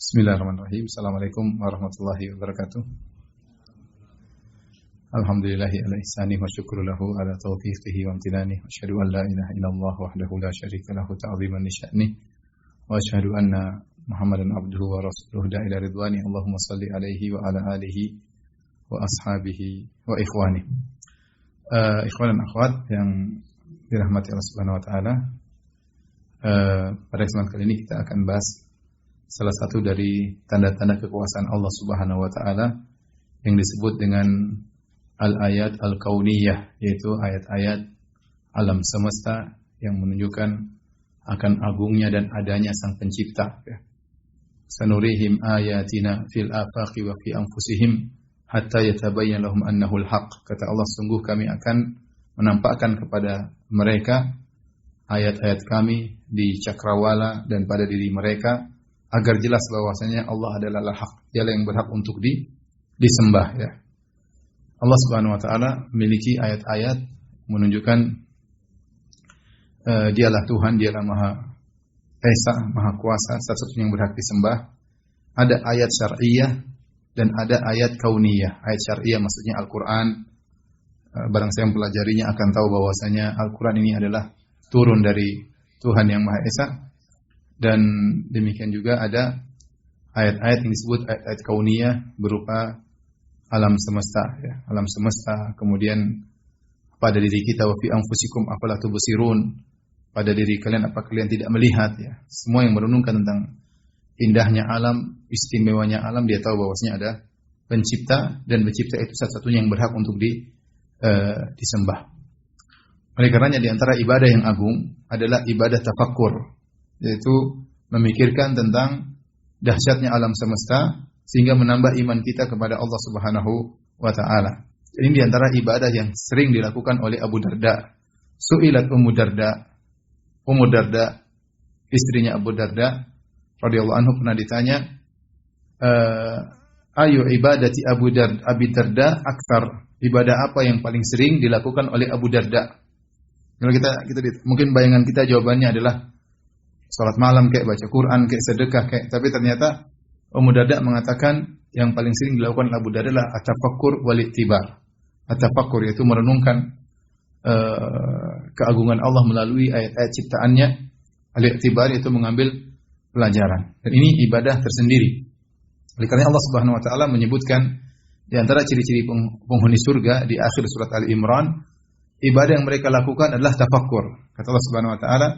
Bismillahirrahmanirrahim. Assalamualaikum warahmatullahi wabarakatuh. Alhamdulillahi ala ihsanih wa syukru lahu ala taufiqihi wa amtinani. Wa asyhadu an la ilaha illallah wahdahu la syarika lahu ta'ziman li sya'nih. Wa asyhadu anna Muhammadan abduhu wa rasuluhu da'ila ridwani. Allahumma salli alaihi wa ala alihi wa ashabihi wa ikhwani. Ikhwan dan akhwat yang dirahmati Allah Subhanahu wa taala. Pada kesempatan kali ini kita akan bahas salah satu dari tanda-tanda kekuasaan Allah Subhanahu wa taala yang disebut dengan al-ayat al-kauniyah, yaitu ayat-ayat alam semesta yang menunjukkan akan agungnya dan adanya Sang Pencipta. Sanurihim ayatina fil afaqi wa fi anfusihim hatta yatabayyana lahum annahu al-haq. Kata Allah, sungguh kami akan menampakkan kepada mereka ayat-ayat kami di cakrawala dan pada diri mereka agar jelas bahwasanya Allah adalah hak, dialah yang berhak untuk disembah, ya. Allah Subhanahu wa taala memiliki ayat-ayat menunjukkan dialah Tuhan, dialah Maha Esa, Maha Kuasa, satu-satunya yang berhak disembah. Ada ayat syar'iyyah dan ada ayat kauniyah. Ayat syar'iyyah maksudnya Al-Qur'an. Barang siapa mempelajarinya akan tahu bahwasanya Al-Qur'an ini adalah turun dari Tuhan yang Maha Esa. Dan demikian juga ada ayat-ayat yang disebut ayat-ayat kauniyah berupa alam semesta, ya. Alam semesta, kemudian pada diri kita, wa fi anfusikum afala tubsirun, pada diri kalian apa kalian tidak melihat, ya. Semua yang merenungkan tentang indahnya alam, istimewanya alam, dia tahu bahwasanya ada pencipta, dan pencipta itu satu-satunya yang berhak untuk disembah. Oleh karenanya di antara ibadah yang agung adalah ibadah tafakkur, yaitu memikirkan tentang dahsyatnya alam semesta sehingga menambah iman kita kepada Allah Subhanahu wa taala. Ini di antara ibadah yang sering dilakukan oleh Abu Darda. Su'ilat Ummu Darda, istrinya Abu Darda radhiyallahu anhu pernah ditanya, ayu ibadati Abi Darda aktsar, ibadah apa yang paling sering dilakukan oleh Abu Darda? Kalau kita mungkin bayangan kita jawabannya adalah salat malam, kayak baca Quran, kayak sedekah, kayak, tapi ternyata Ummu Darda mengatakan yang paling sering dilakukan Abu Darda adalah at-tafakkur wal ittibar. At-tafakkur yaitu merenungkan keagungan Allah melalui ayat-ayat ciptaannya. Al-ittibar yaitu mengambil pelajaran. Dan ini ibadah tersendiri. Oleh karena Allah Subhanahu wa taala menyebutkan di antara ciri-ciri penghuni surga di akhir surat Al-Imran, ibadah yang mereka lakukan adalah tafakkur. Kata Allah Subhanahu wa taala,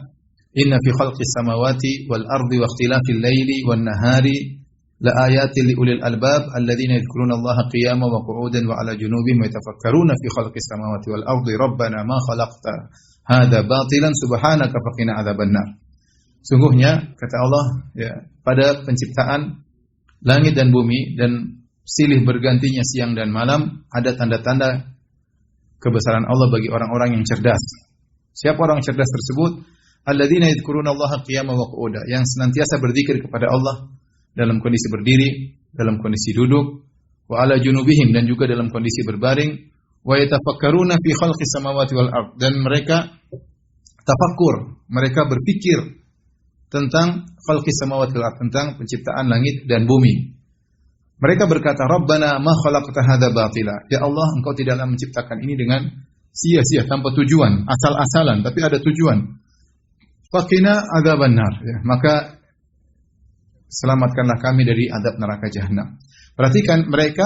inna fi khalqis samawati wal ardi wa ikhtilafil laili wan nahari la ayatin li ulil albab alladziina yadhkuruna Allaha qiyaman wa qu'udan wa 'ala junubihim wa yatafakkaruna fi khalqis samawati wal ardi rabbana ma khalaqta hadza batilan subhanaka faqina 'adzabannar. Sungguhnya kata Allah, ya, pada penciptaan langit dan bumi dan silih bergantinya siang dan malam ada tanda-tanda kebesaran Allah bagi orang-orang yang cerdas. Siapa orang cerdas tersebut? Alladzina yadhkuruna Allaha qiyaman wa qu'udan, yang senantiasa berzikir kepada Allah dalam kondisi berdiri, dalam kondisi duduk, wa 'ala junubihim, dan juga dalam kondisi berbaring, wa yatafakkaruna fi khalqis samawati wal ard, dan mereka tafakkur, mereka berpikir tentang khalqis samawati wal ard, tentang penciptaan langit dan bumi. Mereka berkata, Rabbana ma khalaqta hadza batila, ya Allah, Engkau tidaklah menciptakan ini dengan sia-sia, tanpa tujuan, asal-asalan, tapi ada tujuan. Faqina adzabannar, ya, maka selamatkanlah kami dari azab neraka jahanam. Perhatikan, mereka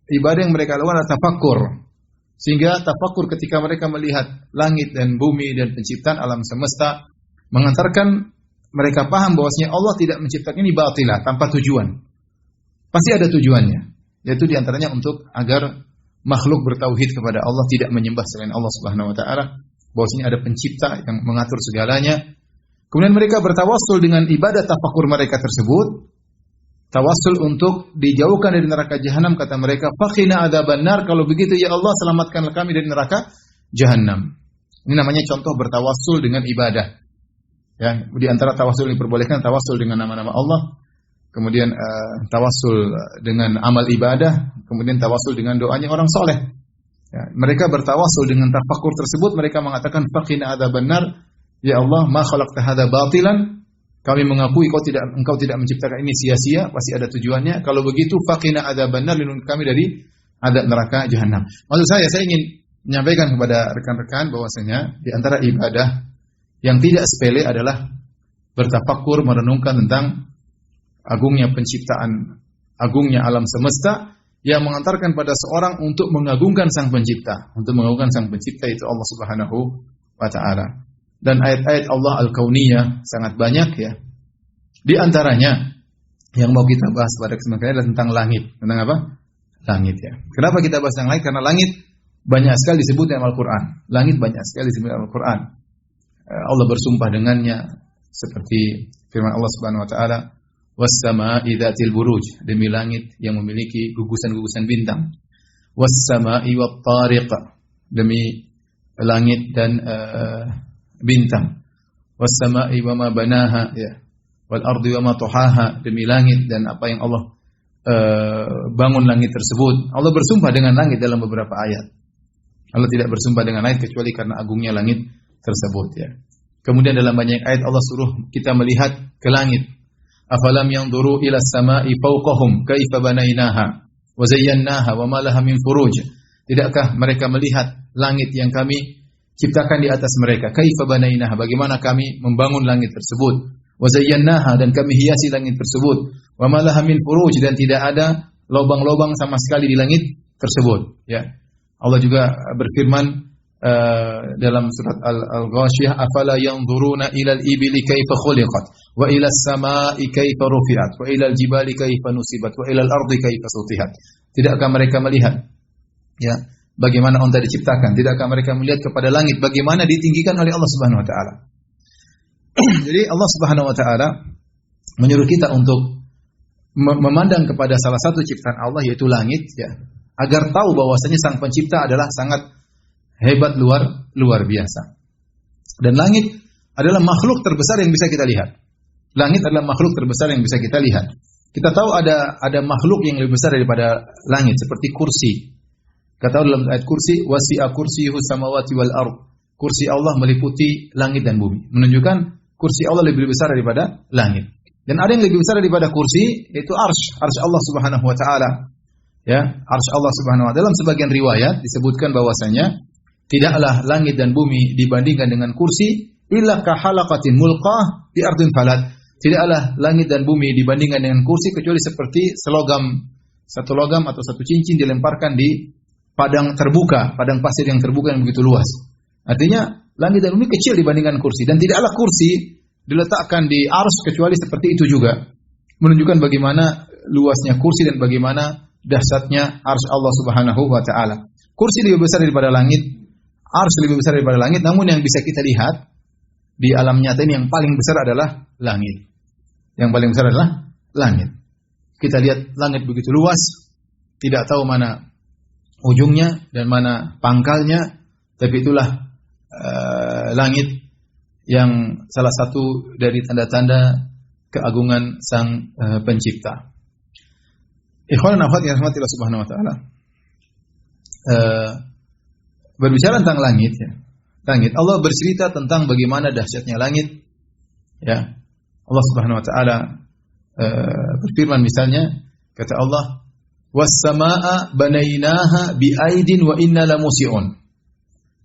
ibadah yang mereka lakukan adalah tafakkur. Sehingga tafakkur ketika mereka melihat langit dan bumi dan penciptaan alam semesta mengantarkan mereka paham bahwasanya Allah tidak menciptakan ini batilah, tanpa tujuan. Pasti ada tujuannya, yaitu diantaranya untuk agar makhluk bertauhid kepada Allah, tidak menyembah selain Allah Subhanahu wa taala. Bahwasanya ada pencipta yang mengatur segalanya. Kemudian mereka bertawassul dengan ibadah tafakkur mereka tersebut. Tawassul untuk dijauhkan dari neraka jahanam, kata mereka, faqina adzabannar, kalau begitu ya Allah, selamatkanlah kami dari neraka jahanam. Ini namanya contoh bertawassul dengan ibadah. Ya, di antara tawassul yang diperbolehkan tawassul dengan nama-nama Allah, kemudian tawassul dengan amal ibadah, kemudian tawassul dengan doanya orang soleh. Ya, mereka bertawassul dengan tafakkur tersebut, mereka mengatakan faqina adzabannar, ya Allah, ma khalaqta hadza batilan, kami mengakui engkau tidak menciptakan ini sia-sia, pasti ada tujuannya. Kalau begitu faqina adzabannar, lindungi kami dari azab neraka jahanam. Maksud saya ingin menyampaikan kepada rekan-rekan bahwasanya di antara ibadah yang tidak sepele adalah bertafakkur, merenungkan tentang agungnya penciptaan, agungnya alam semesta yang mengantarkan pada seorang untuk mengagungkan Sang Pencipta, itu Allah Subhanahu wa taala. Dan ayat-ayat Allah Al-Kauniyah sangat banyak ya. Di antaranya yang mau kita bahas pada kesempatan ini adalah tentang langit. Tentang apa? Langit ya. Kenapa kita bahas tentang langit? Karena langit banyak sekali disebut dalam Al-Qur'an. Langit banyak sekali disebut dalam Al-Qur'an. Allah bersumpah dengannya seperti firman Allah Subhanahu wa taala, "Was-samaa'i dzatil buruj", demi langit yang memiliki gugusan-gugusan bintang. "Was-samaa'i wat-tariq", demi langit dan bintang. Was-samaa'i wa ma banaha, ya. Wal ardi wa ma tuhaha, demi langit dan apa yang Allah bangun langit tersebut. Allah bersumpah dengan langit dalam beberapa ayat. Allah tidak bersumpah dengan langit kecuali karena agungnya langit tersebut ya. Kemudian dalam banyak ayat Allah suruh kita melihat ke langit. Afalam yanzuru ila as-samaa'i fawqahum kaifa banainaha wa zayyanaha wa ma laha min furuj. Tidakkah mereka melihat langit yang kami ciptakan di atas mereka? Kaifa banainaha, bagaimana kami membangun langit tersebut? Wa zayyanaha, dan kami hiasi langit tersebut. Wa ma laha min furuj, dan tidak ada lubang-lubang sama sekali di langit tersebut ya. Allah juga berfirman dalam surat Al-Ghashiyah, afala yanzuruna ilal ibili kaifa khuliqat wa ilas samaa'i kaifa rufi'at wa ilal jibali kaifa nusibat wa ilal ardi kaifa sutihat. Tidakkah mereka melihat ya bagaimana unta diciptakan? Tidakkah mereka melihat kepada langit bagaimana ditinggikan oleh Allah Subhanahu wa taala? Jadi Allah Subhanahu wa taala menyuruh kita untuk memandang kepada salah satu ciptaan Allah, yaitu langit ya, agar tahu bahwasanya Sang Pencipta adalah sangat hebat, luar biasa. Dan langit adalah makhluk terbesar yang bisa kita lihat. Langit adalah makhluk terbesar yang bisa kita lihat. Kita tahu ada makhluk yang lebih besar daripada langit, seperti kursi. Kata Allah dalam ayat kursi, wasi'a kursiyyuhu samawati wal ard. Kursi Allah meliputi langit dan bumi, menunjukkan kursi Allah lebih besar daripada langit. Dan ada yang lebih besar daripada kursi, yaitu arsy Allah Subhanahu wa taala. Ya, arsy Allah Subhanahu wa taala. Dalam sebagian riwayat disebutkan bahwasanya tidaklah langit dan bumi dibandingkan dengan kursi illa kahalaqatin mulqah di ardin falat. Tidaklah langit dan bumi dibandingkan dengan kursi kecuali seperti satu logam atau satu cincin dilemparkan di padang terbuka, padang pasir yang terbuka yang begitu luas. Artinya langit dan bumi kecil dibandingkan kursi, dan tidaklah kursi diletakkan di arsy kecuali seperti itu juga. Menunjukkan bagaimana luasnya kursi dan bagaimana dahsyatnya arsy Allah Subhanahu wa taala. Kursi lebih besar daripada langit, arsy lebih besar daripada langit, namun yang bisa kita lihat di alam nyata ini yang paling besar adalah langit. Yang paling besar adalah langit. Kita lihat langit begitu luas, tidak tahu mana ujungnya dan mana pangkalnya, tapi itulah langit yang salah satu dari tanda-tanda keagungan Sang Pencipta. Ikhwan dan akhwat yang dirahmati Allah Subhanahu wa taala. Berbicara tentang langit ya. Langit, Allah bercerita tentang bagaimana dahsyatnya langit. Ya. Allah Subhanahu wa taala berfirman misalnya, kata Allah, "Was-samaa'a banainaha bi'aidin wa inna lamusi'un."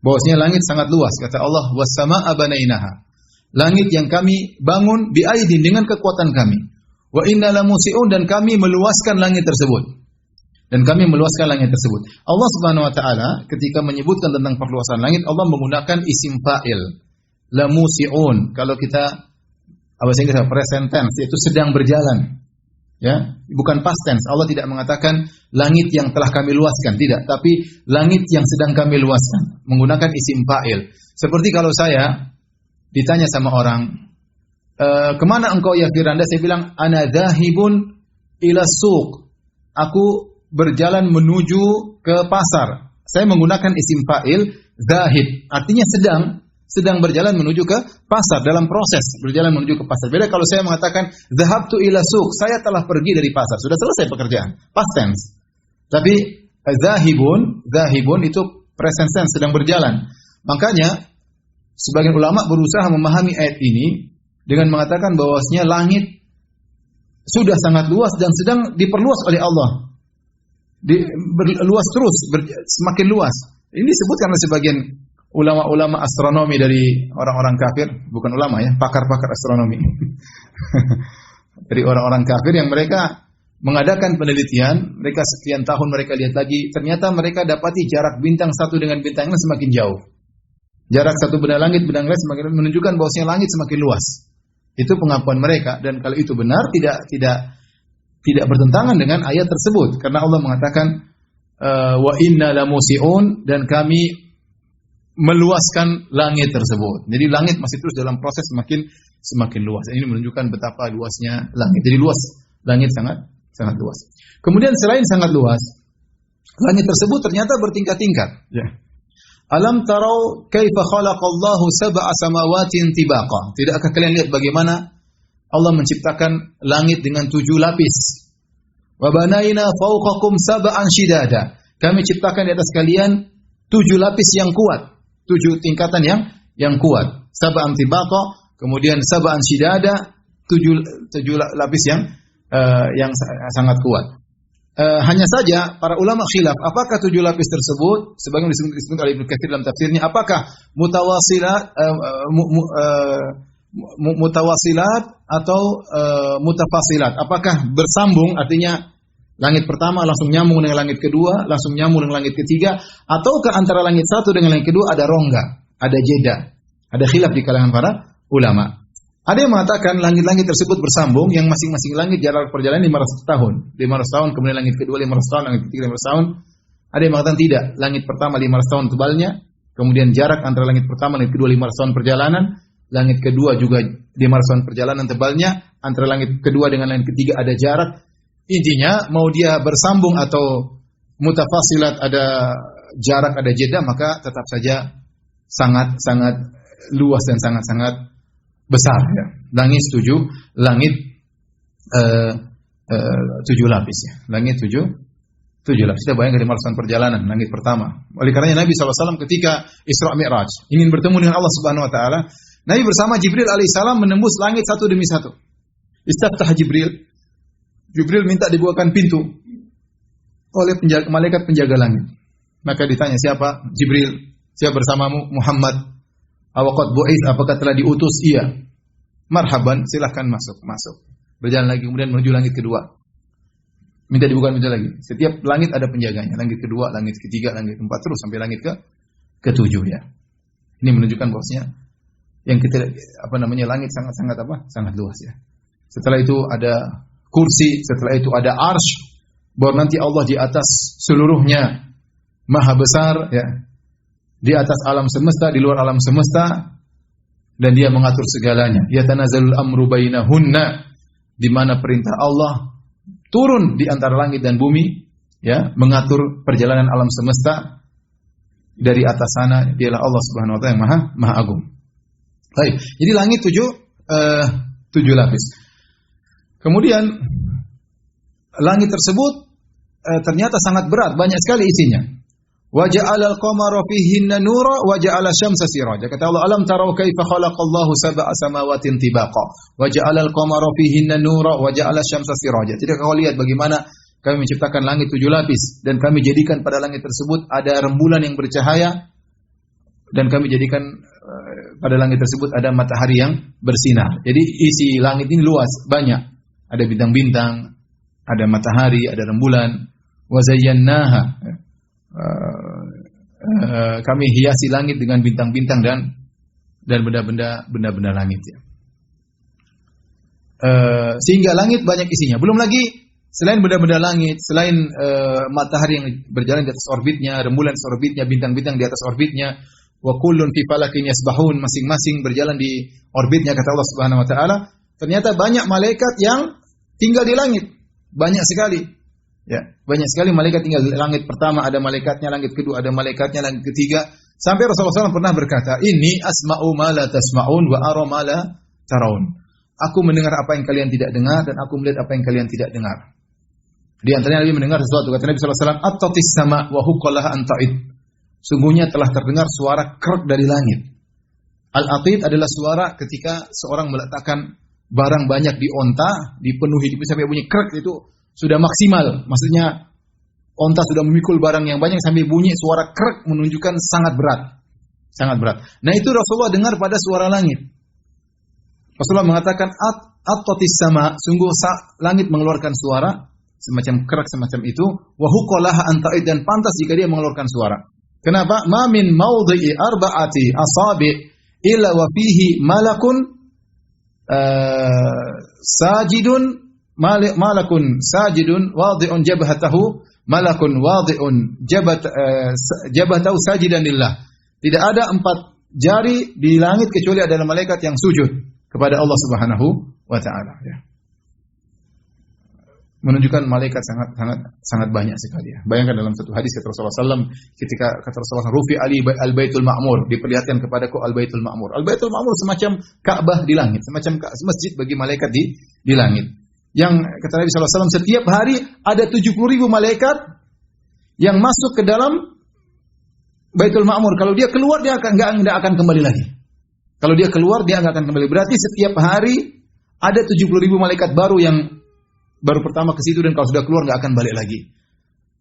Bahwasanya langit sangat luas, kata Allah, "Was-samaa'a banainaha." Langit yang kami bangun bi'aidin, dengan kekuatan kami. Wa inna lamusi'un, dan kami meluaskan langit tersebut. Allah Subhanahu wa taala ketika menyebutkan tentang perluasan langit, Allah menggunakan isim fa'il. Lamusi'un. Kalau kita bahasa Inggris present tense, yaitu sedang berjalan. Ya, bukan past tense. Allah tidak mengatakan langit yang telah kami luaskan, tidak, tapi langit yang sedang kami luaskan, menggunakan isim fa'il. Seperti kalau saya ditanya sama orang, kemana engkau ya Firanda? Saya bilang, ana dzahibun ila suq. Aku berjalan menuju ke pasar. Saya menggunakan isim fa'il dzahib, artinya sedang berjalan menuju ke pasar, dalam proses berjalan menuju ke pasar. Beda kalau saya mengatakan dhahabtu ila suq, saya telah pergi dari pasar, sudah selesai pekerjaan, past tense. Tapi dzahibun itu present tense, sedang berjalan. Makanya sebagian ulama berusaha memahami ayat ini dengan mengatakan bahwasanya langit sudah sangat luas dan sedang diperluas oleh Allah. Luas terus, semakin luas. Ini disebutkan oleh sebagian ulama-ulama astronomi dari orang-orang kafir, bukan ulama ya, pakar-pakar astronomi. Dari orang-orang kafir yang mereka mengadakan penelitian, mereka sekian tahun mereka lihat lagi, ternyata mereka dapati jarak bintang satu dengan bintang lain semakin jauh. Jarak satu benda langit lain semakin menunjukkan bahwasanya langit semakin luas. Itu pengakuan mereka, dan kalau itu benar tidak bertentangan dengan ayat tersebut, karena Allah mengatakan wa inna lamusiun, dan kami meluaskan langit tersebut. Jadi langit masih terus dalam proses semakin luas. Ini menunjukkan betapa luasnya langit. Jadi luas, langit sangat luas. Kemudian selain sangat luas, langit tersebut ternyata bertingkat-tingkat. Ya. Alam tarau kaifa khalaqallahu sab'a samawatin tibaqa. Tidakkah kalian lihat bagaimana Allah menciptakan langit dengan 7 lapis? Wa banaina fawqakum sab'an shidada. Kami ciptakan di atas kalian 7 lapis yang kuat, 7 tingkatan yang kuat. Sab'an tibaqa, kemudian sab'an shidada, 7 lapis yang sangat kuat. Hanya saja para ulama khilaf, apakah 7 lapis tersebut sebagaimana disebut oleh Ibnu Katsir dalam tafsirnya, apakah mutawasilat atau mutafasilat? Apakah bersambung, artinya langit pertama langsung nyambung dengan langit kedua, langsung nyambung dengan langit ketiga, ataukah antara langit satu dengan langit kedua ada rongga, ada jeda? Ada khilaf di kalangan para ulama. Ada yang mengatakan langit-langit tersebut bersambung, yang masing-masing langit jarak perjalanan 500 tahun. 500 tahun, kemudian langit kedua 500 tahun, langit ketiga 500 tahun. Ada yang mengatakan tidak, langit pertama 500 tahun tebalnya, kemudian jarak antara langit pertama dan langit kedua 500 tahun perjalanan, langit kedua juga 500 tahun perjalanan tebalnya, antara langit kedua dengan langit ketiga ada jarak. Intinya, mau dia bersambung atau mutafasilat, ada jarak, ada jeda, maka tetap saja sangat-sangat luas dan sangat-sangat besar ya. Langit 7 lapis ya. Langit 7 lapis. Kita bayangkan 500 tahun perjalanan langit pertama. Oleh karenanya Nabi SAW ketika Isra Mi'raj ingin bertemu dengan Allah Subhanahu wa taala, Nabi bersama Jibril alaihissalam menembus langit satu demi satu. Istaftah Jibril. Jibril minta dibukakan pintu oleh malaikat penjaga langit. Maka ditanya, siapa? Jibril. Siapa bersamamu? Muhammad. Awaqad bu'its, apakah telah diutus? Iya. Marhaban, silahkan masuk. Berjalan lagi, kemudian menuju langit kedua. Minta dibuka pintu lagi. Setiap langit ada penjaganya. Langit kedua, langit ketiga, langit keempat, terus sampai langit ketujuh ya. Ini menunjukkan bahwasanya yang kita langit sangat luas ya. Setelah itu ada kursi, setelah itu ada arsy, baru nanti Allah di atas seluruhnya, maha besar ya. Di atas alam semesta, di luar alam semesta, dan dia mengatur segalanya. Yatanazzalul amru bainahunna, di mana perintah Allah turun di antara langit dan bumi, ya, mengatur perjalanan alam semesta. Dari atas sana dialah Allah Subhanahu wa taala yang maha agung. Baik, jadi langit 7 lapis. Kemudian langit tersebut ternyata sangat berat, banyak sekali isinya. Wa ja'ala al-qamara fihinna nura wa ja'ala asy-syamsa siraja. Kata Allah, alam tarau kaifa khalaqallahu sab'a samawatin tibaqa wa ja'ala al-qamara fihinna nura wa ja'ala asy-syamsa siraja. Jadi kau lihat bagaimana kami menciptakan langit 7 lapis dan kami jadikan pada langit tersebut ada rembulan yang bercahaya, dan kami jadikan pada langit tersebut ada matahari yang bersinar. Jadi isi langit ini luas, banyak. Ada bintang-bintang, ada matahari, ada rembulan. Wa zayyannaha, kami hiasi langit dengan bintang-bintang dan benda-benda langit ya. Sehingga langit banyak isinya. Belum lagi selain benda-benda langit, selain matahari yang berjalan di atas orbitnya, rembulan di atas orbitnya, bintang-bintang di atas orbitnya, wa kullun fi falakin yasbahun, masing-masing berjalan di orbitnya, kata Allah Subhanahu wa taala. Ternyata banyak malaikat yang tinggal di langit, banyak sekali. Ya, banyak sekali malaikat tinggal di langit pertama, ada malaikatnya, langit kedua ada malaikatnya, langit ketiga. Sampai Rasulullah SAW pernah berkata, "Inni asma'u ma la tasma'un wa ara ma la taraun." Aku mendengar apa yang kalian tidak dengar dan aku melihat apa yang kalian tidak dengar. Di antaranya Nabi mendengar sesuatu, kata Nabi sallallahu alaihi wasallam, "At-tatis sama wa huqqalaha an ta'id." Sungguhnya telah terdengar suara kerak dari langit. Al-atid adalah suara ketika seorang meletakkan barang banyak di onta, dipenuhi sampai bunyi krek, itu sudah maksimal. Maksudnya onta sudah memikul barang yang banyak sampai bunyi suara krek, menunjukkan sangat berat. Sangat berat. Nah, itu Rasulullah dengar pada suara langit. Rasulullah mengatakan at-tatis sama, sungguh langit mengeluarkan suara semacam krek semacam itu, wa huqalaha anta'id, dan pantas jika dia mengeluarkan suara. Kenapa? Ma min maudhi'i arba'ati asabi' illa wa fihi malakun sajidun malakun sajidun wadi'un jabhatahu malakun wadi'un jabhatahu sajidan lillah. Tidak ada 4 jari di langit kecuali ada malaikat yang sujud kepada Allah Subhanahu wa taala, ya. Menunjukkan malaikat sangat banyak sekali, ya. Bayangkan dalam satu hadis kata Rasulullah SAW, ketika kata Rasulullah, Rufi Ali al-Baitul Ma'mur, diperlihatkan kepadaku al-Baitul Ma'mur. Al-Baitul Ma'mur semacam Ka'bah di langit, semacam masjid bagi malaikat di langit. Yang kata Nabi SAW, setiap hari ada 70.000 malaikat yang masuk ke dalam Baitul Ma'mur. Kalau dia keluar, dia enggak akan kembali lagi. Kalau dia keluar, dia enggak akan kembali. Berarti setiap hari ada 70.000 malaikat baru yang baru pertama ke situ, dan kalau sudah keluar enggak akan balik lagi.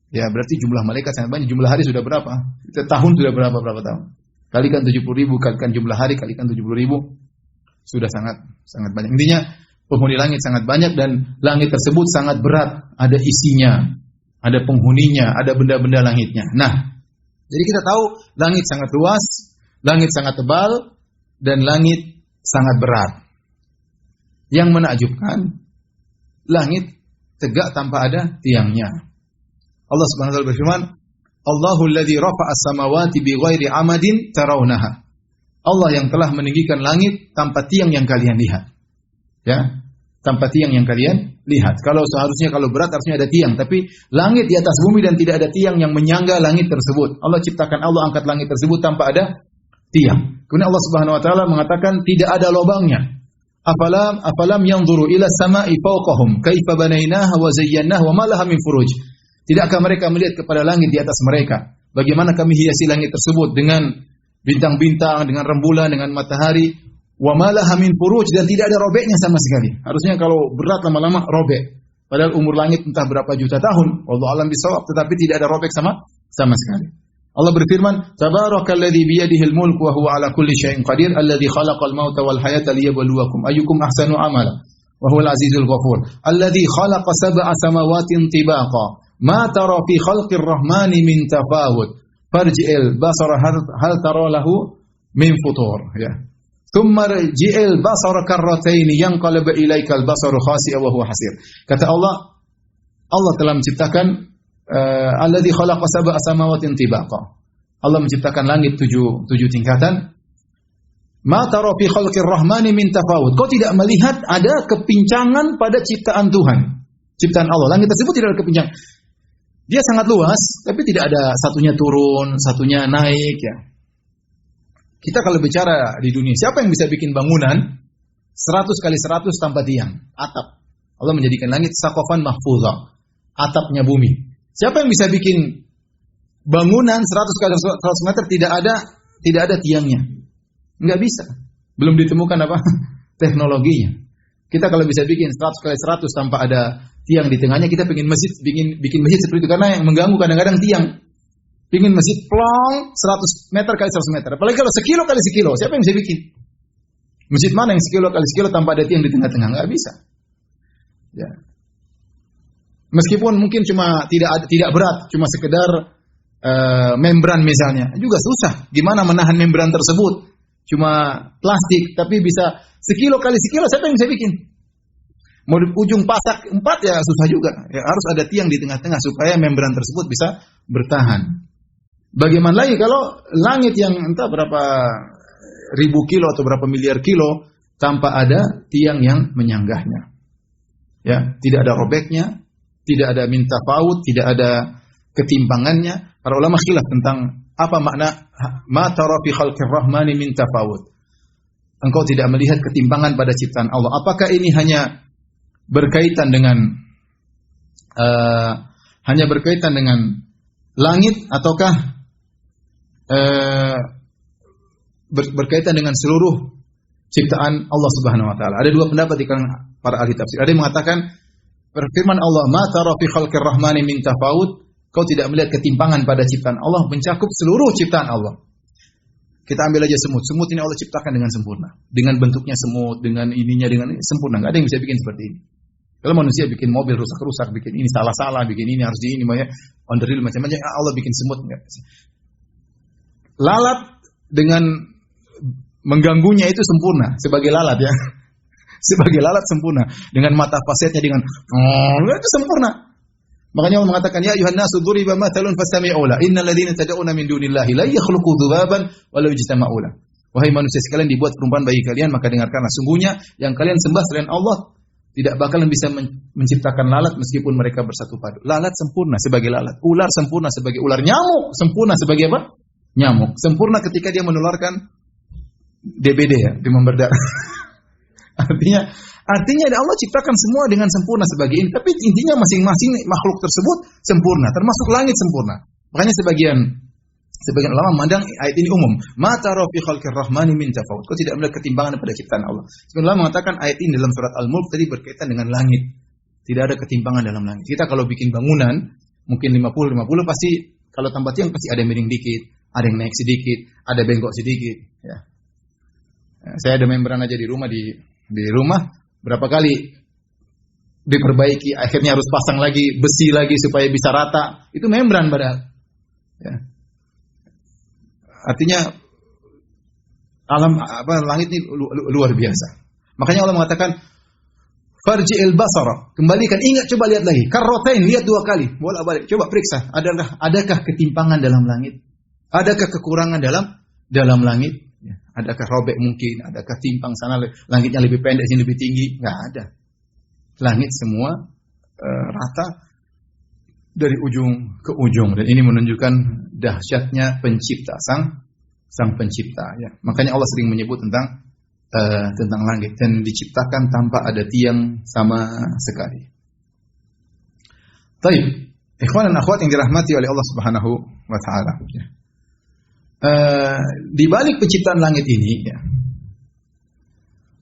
Ya, berarti jumlah malaikat sangat banyak. Jumlah hari sudah berapa? Tahun sudah berapa tahun? Kalikan 70.000, kalikan jumlah hari, kalikan 70.000. Sudah sangat banyak. Intinya penghuni langit sangat banyak, dan langit tersebut sangat berat. Ada isinya, ada penghuninya, ada benda-benda langitnya. Nah, jadi kita tahu langit sangat luas, langit sangat tebal, dan langit sangat berat. Yang menakjubkan, langit tegak tanpa ada tiangnya. Allah Subhanahu wa taala berfirman, Allahu alladzi rafa'a as-samawati bighairi 'amadin tarawnaha. Allah yang telah meninggikan langit tanpa tiang yang kalian lihat. Ya, tanpa tiang yang kalian lihat. Kalau berat harusnya ada tiang, tapi langit di atas bumi dan tidak ada tiang yang menyangga langit tersebut. Allah ciptakan, Allah angkat langit tersebut tanpa ada tiang. Kemudian Allah Subhanahu wa taala mengatakan tidak ada lubangnya. Afalam yanzuru ila samai fawqahum kaifa banainaha wa zayyanaha wa ma laha min furuj. Tidakkah mereka melihat kepada langit di atas mereka? Bagaimana kami hiasi langit tersebut dengan bintang-bintang, dengan rembulan, dengan matahari, wa ma laha min furuj, dan tidak ada robeknya sama sekali. Harusnya kalau berat lama-lama robek. Padahal umur langit entah berapa juta tahun, wallahu alam bisawab, tetapi tidak ada robek sama sekali. Allah berfirman, Tabarakalladzi biyadihil mulku wa huwa ala kulli syai'in qadir, alladzi khalaqal mauta wal hayata liyabluwakum ayyukum ahsanu amala wa huwal azizul ghafur, alladzi khalaqa sab'a samawatin tibaqa, ma tara fi khalqir rahmani min tafawut, farji'il basara hal tara lahu min futur, ya. Tsumma rji'il basara karrataini yanqalib ilaikal basaru khasi'an wa huwa hasir. Kata Allah, Allah telah menciptakan alladzi khalaqa sab'a samawatin tibaqa. Allah menciptakan langit 7 tingkatan. Ma tara fi khalqir rahmani min tafawut. Kau tidak melihat ada kepincangan pada ciptaan Tuhan. Ciptaan Allah. Langit tersebut tidak ada kepincangan. Dia sangat luas, tapi tidak ada satunya turun, satunya naik, ya. Kita kalau bicara di dunia, siapa yang bisa bikin bangunan 100 kali 100 tanpa tiang, atap? Allah menjadikan langit saqafan mahfuzah, atapnya bumi. Siapa yang bisa bikin bangunan 100 kali 100 meter tidak ada tiangnya? Enggak bisa. Belum ditemukan apa? Teknologinya. Kita kalau bisa bikin 100 kali 100 tanpa ada tiang di tengahnya, kita bikin masjid seperti itu, karena yang mengganggu kadang-kadang tiang. Bikin masjid plong 100 meter kali 100 meter. Apalagi kalau sekilo kali sekilo, siapa yang bisa bikin? Masjid mana yang sekilo kali sekilo tanpa ada tiang di tengah-tengah? Enggak bisa. Ya. Meskipun mungkin cuma tidak berat, cuma sekedar membran misalnya, juga susah. Gimana menahan membran tersebut? Cuma plastik, tapi bisa sekilo kali sekilo, siapa yang bisa bikin? Mau di ujung pasak 4 ya susah juga. Ya, harus ada tiang di tengah-tengah supaya membran tersebut bisa bertahan. Bagaimana lagi kalau langit yang entah berapa ribu kilo atau berapa miliar kilo tanpa ada tiang yang menyanggahnya? Ya, tidak ada robeknya, tidak ada min tafawut, tidak ada ketimpangannya. Para ulama khilaf tentang apa makna ma tara fi khalqir rahmani min tafawut. Engkau tidak melihat ketimpangan pada ciptaan Allah. Apakah ini hanya berkaitan dengan langit, ataukah berkaitan dengan seluruh ciptaan Allah Subhanahu wa taala. Ada dua pendapat di kalangan para ahli tafsir. Ada yang mengatakan firman Allah, "Ma tara fi khalqir rahmani min tafawut." Kau tidak melihat ketimpangan pada ciptaan Allah, mencakup seluruh ciptaan Allah. Kita ambil aja semut. Semut ini Allah ciptakan dengan sempurna. Dengan bentuknya semut, dengan ininya, dengan ini, sempurna. Enggak ada yang bisa bikin seperti ini. Kalau manusia bikin mobil rusak-rusak, bikin ini salah-salah, bikin ini harus di ini, on the real macam-macam, Allah bikin semut enggak. Lalat dengan mengganggunya itu sempurna sebagai lalat ya. Sebagai lalat sempurna dengan mata fasetnya dengan itu sempurna. Makanya Allah mengatakan ya ayuhan nasu duriba mathalun fastami'u la innal ladzina tad'una min dunillahi la yakhluqu dzubaban walau ijtama'u la. Wahai manusia sekalian, dibuat perumpamaan bagi kalian, maka dengarkanlah, sungguhnya yang kalian sembah selain Allah tidak bakalan bisa menciptakan lalat meskipun mereka bersatu padu. Lalat sempurna sebagai lalat, ular sempurna sebagai ular, nyamuk sempurna sebagai apa? Nyamuk. Sempurna ketika dia menularkan DBD ya, demam berdarah. Artinya Allah ciptakan semua dengan sempurna sebagai ini, tapi intinya masing-masing makhluk tersebut sempurna, termasuk langit sempurna. Makanya sebagian ulama memandang ayat ini umum. Ma tara fi khalqir rahmani min tafawut. Kau tidak melihat ketimpangan pada ciptaan Allah. Sebagian ulama mengatakan ayat ini dalam surat Al-Mulk tadi berkaitan dengan langit. Tidak ada ketimpangan dalam langit. Kita kalau bikin bangunan mungkin 50 pasti kalau tambah tiang pasti ada miring dikit, ada yang naik sedikit, ada bengkok sedikit, ya. Saya ada membran aja di rumah berapa kali diperbaiki, akhirnya harus pasang lagi besi lagi supaya bisa rata. Itu membran padahal. Ya. Artinya langit ini luar biasa. Makanya Allah mengatakan farji'il basara, kembalikan, ingat, coba lihat lagi. Karrotain, lihat 2 kali. Bolak-balik, coba periksa. Adakah ketimpangan dalam langit? Adakah kekurangan dalam langit? Ya, adakah robek mungkin? Adakah timpang sana langitnya lebih pendek sini lebih tinggi? Enggak ada. Langit semua rata dari ujung ke ujung, dan ini menunjukkan dahsyatnya pencipta sang pencipta ya. Makanya Allah sering menyebut tentang langit dan diciptakan tanpa ada tiang sama sekali. Baik, ikhwan dan akhwat yang dirahmati oleh Allah Subhanahu wa taala ya. Di balik penciptaan langit ini ya,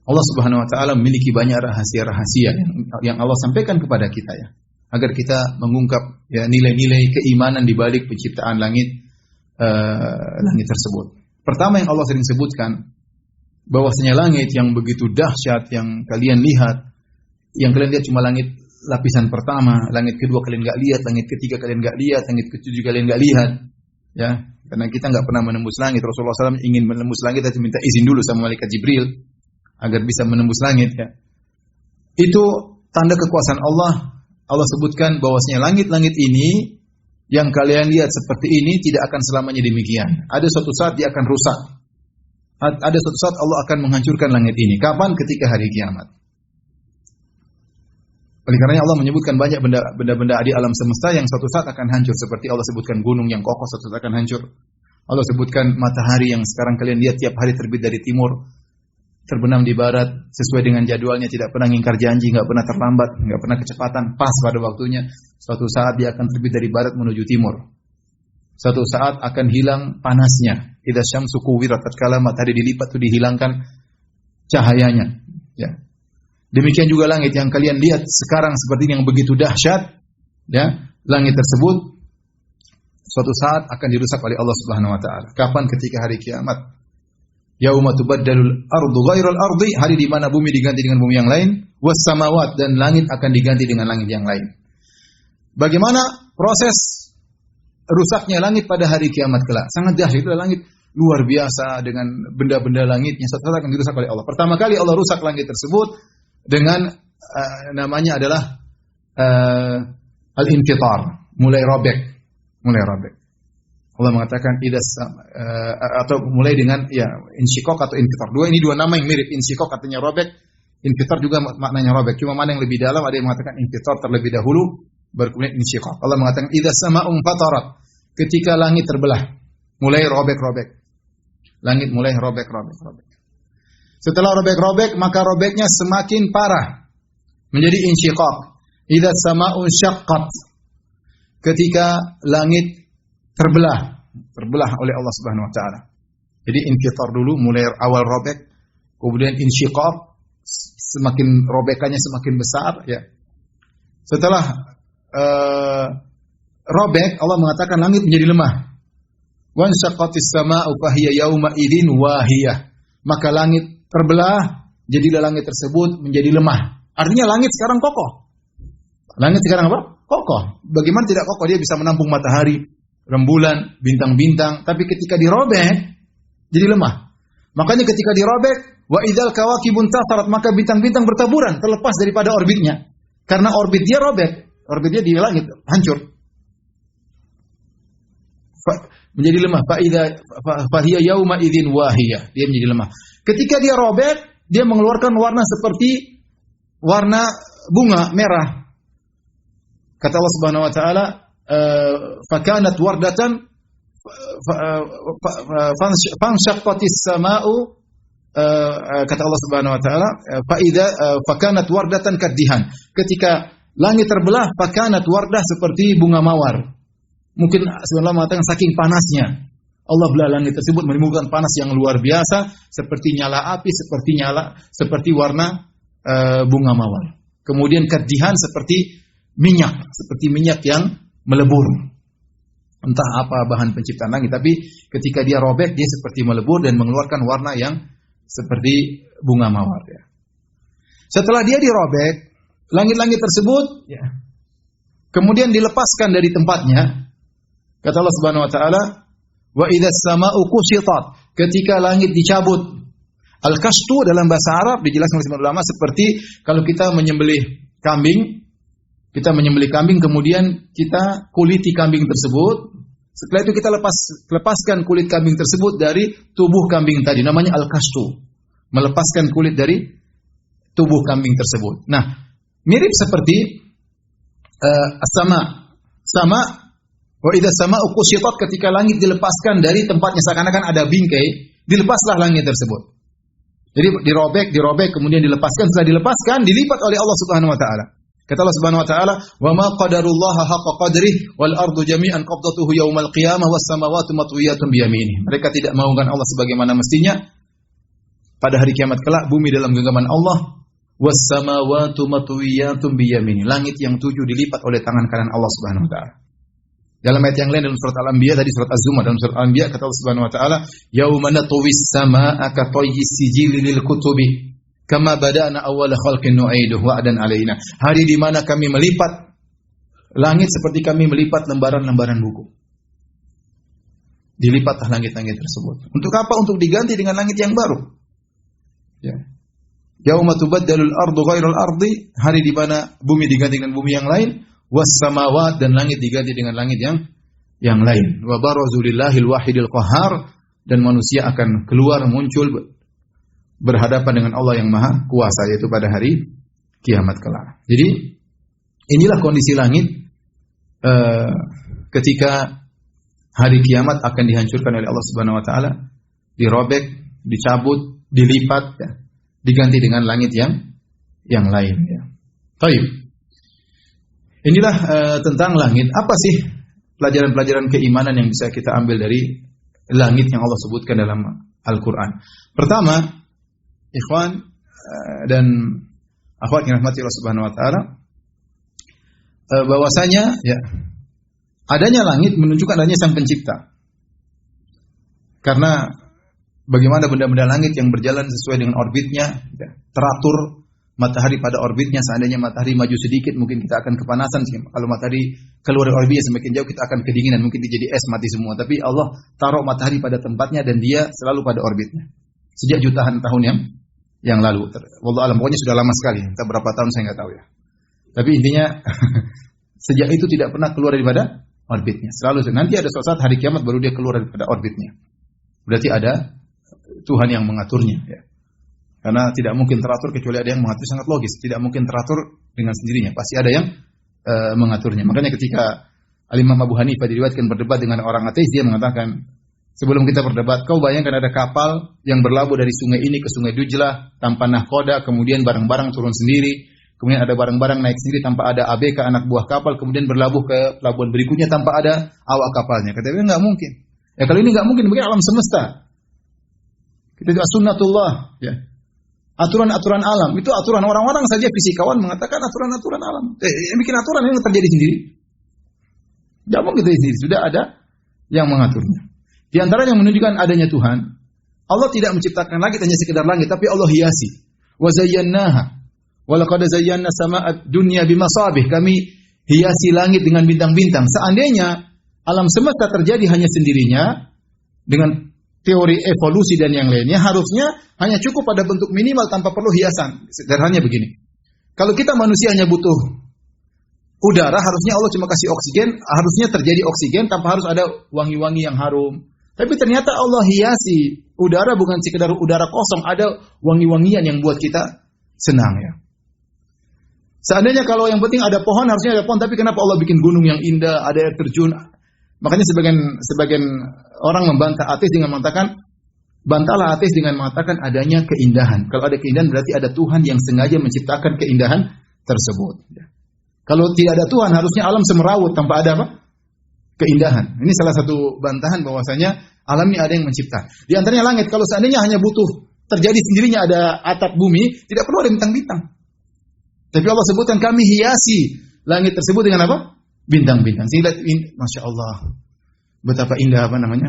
Allah Subhanahu wa taala memiliki banyak rahasia-rahasia yang Allah sampaikan kepada kita ya, agar kita mengungkap ya nilai-nilai keimanan di balik penciptaan langit tersebut. Pertama yang Allah sering sebutkan, bahwasanya langit yang begitu dahsyat yang kalian lihat cuma langit lapisan pertama, langit kedua kalian enggak lihat, langit ketiga kalian enggak lihat, langit ketujuh kalian enggak lihat ya. Karena kita enggak pernah menembus langit. Rasulullah SAW ingin menembus langit, tapi minta izin dulu sama malaikat Jibril agar bisa menembus langit ya. Itu tanda kekuasaan Allah. Allah sebutkan bahwasanya langit-langit ini yang kalian lihat seperti ini tidak akan selamanya demikian. Ada suatu saat dia akan rusak. Ada suatu saat Allah akan menghancurkan langit ini. Kapan? Ketika hari kiamat. Oleh karenanya Allah menyebutkan banyak benda-benda di alam semesta yang suatu saat akan hancur. Seperti Allah sebutkan gunung yang kokoh suatu saat akan hancur. Allah sebutkan matahari yang sekarang kalian lihat tiap hari terbit dari timur, terbenam di barat, sesuai dengan jadwalnya, tidak pernah ngingkar janji, nggak pernah terlambat, nggak pernah kecepatan, pas pada waktunya. Suatu saat dia akan terbit dari barat menuju timur. Suatu saat akan hilang panasnya. Idza syamsu kuwirat, tatkala matahari dilipat itu dihilangkan cahayanya. Ya. Demikian juga langit yang kalian lihat sekarang seperti ini yang begitu dahsyat, ya. Langit tersebut suatu saat akan dirusak oleh Allah Subhanahu wa taala. Kapan? Ketika hari kiamat. Yauma tubaddalul ardu ghairal ardi, hari di mana bumi diganti dengan bumi yang lain, was samawat, dan langit akan diganti dengan langit yang lain. Bagaimana proses rusaknya langit pada hari kiamat kelak? Sangat dahsyat. Itu langit luar biasa dengan benda-benda langitnya suatu saat akan dirusak oleh Allah. Pertama kali Allah rusak langit tersebut dengan namanya adalah al-infitar, mulai robek. Allah mengatakan atau mulai dengan ya insyikok atau infitar. Ini dua nama yang mirip. Insyikok artinya robek, infitar juga maknanya robek. Cuma mana yang lebih dalam, ada yang mengatakan infitar terlebih dahulu, baru kemudian insyikok. Allah mengatakan idza sama'un fatarat, ketika langit terbelah, mulai robek-robek. Langit mulai robek-robek. Setelah robek-robek, maka robeknya semakin parah, menjadi insyikok. Idza sama'un syaqqat, ketika langit terbelah oleh Allah Subhanahu wa taala. Jadi infitar dulu, mulai awal robek, kemudian insyiqaq, semakin robekannya semakin besar, ya. Setelah robek, Allah mengatakan langit menjadi lemah. Wan syaqqatis samaa'u fahiya yauma idzin wahiyah. Maka langit terbelah, jadilah langit tersebut menjadi lemah. Artinya langit sekarang kokoh. Langit sekarang apa? Kokoh. Bagaimana tidak kokoh? Dia bisa menampung matahari, rembulan, bintang-bintang. Tapi ketika dirobek, jadi lemah. Makanya ketika dirobek, wa idzal kawakibun tasarat, maka bintang-bintang bertaburan, terlepas daripada orbitnya. Karena orbit dia robek. Orbitnya di langit, hancur. Menjadi lemah. Fahiya yauma idzin wahiyah. Dia menjadi lemah. Ketika dia robek, dia mengeluarkan warna seperti warna bunga merah. Kata Allah Subhanahu wa taala, fakanat wardatan fanshaqqatis samaa'u, kata Allah Subhanahu wa taala, fakanat wardatan kaddihan. Ketika langit terbelah, fakanat wardah seperti bunga mawar. Mungkin sebenarnya mengatakan saking panasnya Allah belah langit tersebut menimbulkan panas yang luar biasa, seperti nyala api, seperti warna bunga mawar. Kemudian kaddihan seperti minyak yang melebur. Entah apa bahan penciptaan langit, tapi ketika dia robek, dia seperti melebur dan mengeluarkan warna yang seperti bunga mawar. Ya. Setelah dia dirobek, langit-langit tersebut, ya, kemudian dilepaskan dari tempatnya. Kata Allah Subhanahu wa taala, wa idzas samaa'u kushitat, ketika langit dicabut. Al-kashtu dalam bahasa Arab dijelaskan oleh ulama seperti kalau kita menyembelih kambing, kemudian kita kuliti kambing tersebut. Setelah itu kita lepaskan kulit kambing tersebut dari tubuh kambing tadi, namanya al-kashtu. Melepaskan kulit dari tubuh kambing tersebut. Nah, mirip seperti sama wa idza sama'u kushitat, ketika langit dilepaskan dari tempatnya seakan-akan ada bingkai, dilepaslah langit tersebut. Jadi dirobek kemudian dilepaskan, setelah dilepaskan dilipat oleh Allah Subhanahu wa taala. Kata Allah Subhanahu wa taala, "Wa ma qadarullaha haqqa qadrihi wal ardu jami'an qabdatuhu yaumal qiyamah was samawati matwiyatun bi yaminihi." Mereka tidak mengagungkan Allah sebagaimana mestinya. Pada hari kiamat kelak bumi dalam genggaman Allah, was samawati matwiyatun bi yaminihi. Langit yang 7 dilipat oleh tangan kanan Allah Subhanahu wa taala. Dalam ayat yang lain dalam surat Al-Anbiya, tadi surat Az-Zumar, dalam surat Al-Anbiya kata Allah Subhanahu wa taala, "Yauma natwis samaa'a ka tayyi sijili lil kutubi kama bada'na awwala khalqin nu'iduhu wa'dan 'alaina." Hari di mana kami melipat langit seperti kami melipat lembaran-lembaran buku. Dilipatlah langit-langit tersebut. Untuk apa? Untuk diganti dengan langit yang baru. Ya. Yauma tubaddalul ardu ghairal ardi, hari di mana bumi diganti dengan bumi yang lain. Was samawat, dan langit diganti dengan langit yang lain. Wa barazu lillahil wahidil qahhar, dan manusia akan keluar muncul berhadapan dengan Allah yang Maha Kuasa, yaitu pada hari kiamat kelak. Jadi inilah kondisi langit ketika hari kiamat akan dihancurkan oleh Allah Subhanahu wa taala, dirobek, dicabut, dilipat, ya, diganti dengan langit yang lain, ya. Baik. Inilah tentang langit. Apa sih pelajaran-pelajaran keimanan yang bisa kita ambil dari langit yang Allah sebutkan dalam Al-Quran? Pertama, ikhwan dan akhwat yang rahmati Allah Subhanahu wa taala, bahwasanya ya adanya langit menunjukkan adanya Sang Pencipta. Karena bagaimana benda-benda langit yang berjalan sesuai dengan orbitnya, ya, teratur. Matahari pada orbitnya, seandainya matahari maju sedikit mungkin kita akan kepanasan. Kalau matahari keluar dari orbitnya semakin jauh kita akan kedinginan, mungkin jadi es mati semua. Tapi Allah taruh matahari pada tempatnya dan dia selalu pada orbitnya. Sejak jutaan tahun yang lalu. Wallahu alam, pokoknya sudah lama sekali. Entah berapa tahun saya nggak tahu ya. Tapi intinya sejak itu tidak pernah keluar daripada orbitnya. Selalu nanti ada suatu saat hari kiamat baru dia keluar daripada orbitnya. Berarti ada Tuhan yang mengaturnya, ya. Karena tidak mungkin teratur kecuali ada yang mengatur, sangat logis. Tidak mungkin teratur dengan sendirinya. Pasti ada yang mengaturnya. Makanya ketika Al-Imam Abu Hanifah diriwayatkan berdebat dengan orang ateis, dia mengatakan, sebelum kita berdebat, kau bayangkan ada kapal yang berlabuh dari sungai ini ke sungai Dujlah tanpa nahkoda, kemudian barang-barang turun sendiri, kemudian ada barang-barang naik sendiri tanpa ada ABK anak buah kapal, kemudian berlabuh ke pelabuhan berikutnya tanpa ada awak kapalnya. Kata dia, nggak mungkin. Ya kalau ini nggak mungkin, mungkin alam semesta. Kita juga sunnatullah, ya. Aturan-aturan alam, itu aturan orang-orang saja fisikawan mengatakan aturan-aturan alam. Yang bikin aturan ini terjadi sendiri. Jangan gitu sendiri, sudah ada yang mengaturnya. Di antara yang menunjukkan adanya Tuhan, Allah tidak menciptakan langit hanya sekedar langit, tapi Allah hiasi. Wa zayyannaha. Wa laqad zayyana sama'ad dunya bimasabih. Kami hiasi langit dengan bintang-bintang. Seandainya alam semesta terjadi hanya sendirinya dengan teori evolusi dan yang lainnya, harusnya hanya cukup pada bentuk minimal tanpa perlu hiasan. Sederhananya begini. Kalau kita manusia hanya butuh udara, harusnya Allah cuma kasih oksigen, harusnya terjadi oksigen tanpa harus ada wangi-wangi yang harum. Tapi ternyata Allah hiasi udara bukan sekedar udara kosong, ada wangi-wangian yang buat kita senang, ya. Seandainya kalau yang penting ada pohon, harusnya ada pohon, tapi kenapa Allah bikin gunung yang indah, ada air terjun? Makanya sebagian orang membantah ateis dengan mengatakan, bantahlah ateis dengan mengatakan adanya keindahan. Kalau ada keindahan berarti ada Tuhan yang sengaja menciptakan keindahan tersebut. Kalau tidak ada Tuhan, harusnya alam semerawut tanpa ada apa? Keindahan. Ini salah satu bantahan bahwasanya alam ini ada yang mencipta. Di antaranya langit. Kalau seandainya hanya butuh terjadi sendirinya ada atap bumi, tidak perlu ada bintang-bintang. Tapi Allah sebutkan kami hiasi langit tersebut dengan apa? Bintang-bintang. Sehingga Masya Allah, betapa indah apa namanya?